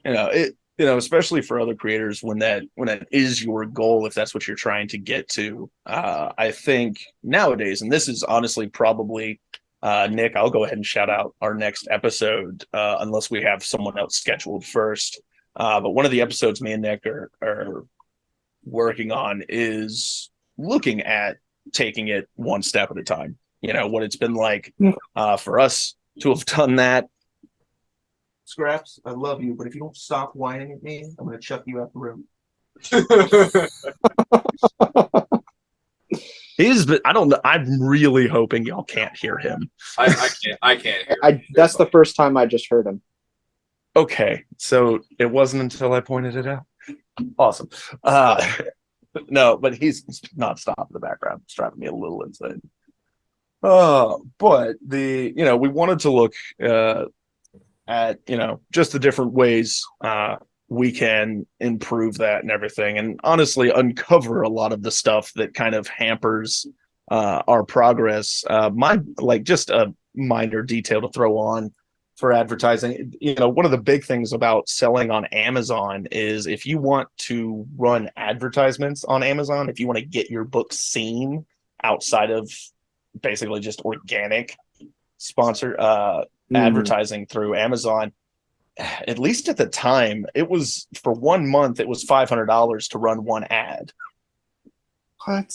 it, especially for other creators, when that is your goal, if that's what you're trying to get to, I think nowadays, and this is honestly probably, Nick, I'll go ahead and shout out our next episode, unless we have someone else scheduled first. But one of the episodes me and Nick are working on is looking at taking it one step at a time. What it's been like for us to have done that. Scraps, I love you, but if you don't stop whining at me, I'm going to chuck you out the room. But I don't know. I'm really hoping y'all can't hear him. I can't hear. That's the first time I just heard him. Okay, so it wasn't until I pointed it out. Awesome. No, but he's not stopping in the background. It's driving me a little insane. But we wanted to look at just the different ways we can improve that and everything, and honestly uncover a lot of the stuff that kind of hampers our progress. Just a minor detail to throw on for advertising. One of the big things about selling on Amazon is if you want to run advertisements on Amazon, if you want to get your book seen outside of basically just organic sponsor advertising through Amazon, at least at the time, it was for 1 month, it was $500 to run one ad. What?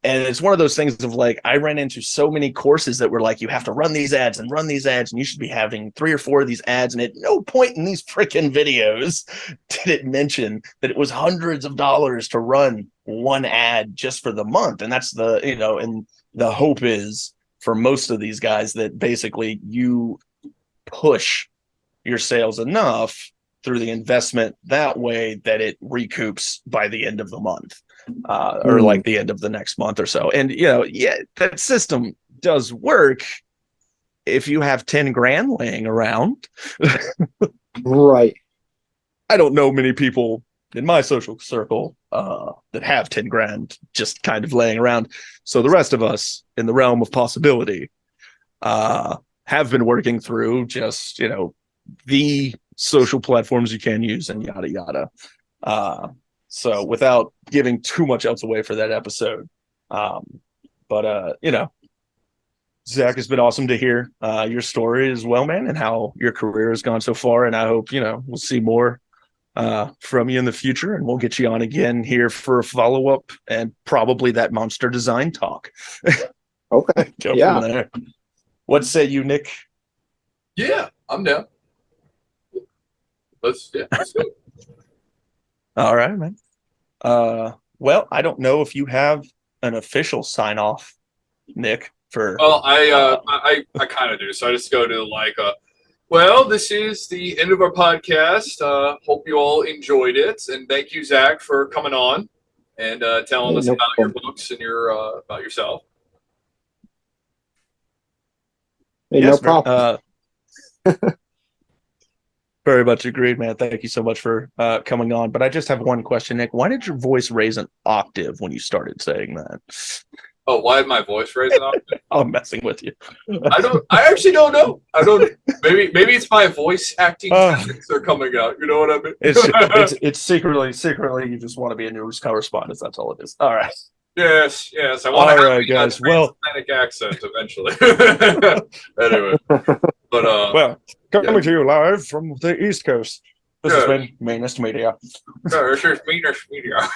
And it's one of those things of like, I ran into so many courses that were like, you have to run these ads, and you should be having 3 or 4 of these ads. And at no point in these freaking videos did it mention that it was hundreds of dollars to run one ad just for the month. And that's and the hope is for most of these guys that basically you push your sales enough through the investment that way that it recoups by the end of the month. Or like the end of the next month or so. And, that system does work if you have 10 grand laying around. Right. I don't know many people in my social circle that have 10 grand just kind of laying around. So the rest of us in the realm of possibility have been working through just, the social platforms you can use and yada, yada. So without giving too much else away for that episode, Zach, it's been awesome to hear your story as well, man, and how your career has gone so far. And I hope, we'll see more from you in the future, and we'll get you on again here for a follow-up and probably that monster design talk. Okay. Go from there. What say you, Nick? Yeah, I'm down. Let's do it. All right, man. Well, I don't know if you have an official sign off, Nick. Well, I kind of do. So I just go to well, this is the end of our podcast. Hope you all enjoyed it, and thank you, Zach, for coming on and telling us about your books and about yourself. Hey, yes, no problem. Very much agreed, man. Thank you so much for coming on. But I just have one question, Nick. Why did your voice raise an octave when you started saying that? Oh, why did my voice raise an octave? I'm messing with you. I actually don't know. I don't. Maybe it's my voice acting techniques are coming out. You know what I mean? It's secretly you just want to be a news correspondent. That's all it is. All right. Yes. I want to have guys. A transatlantic accent eventually. Anyway, but coming to you live from the East Coast. This has been Meanest Media. This is Meanest Media.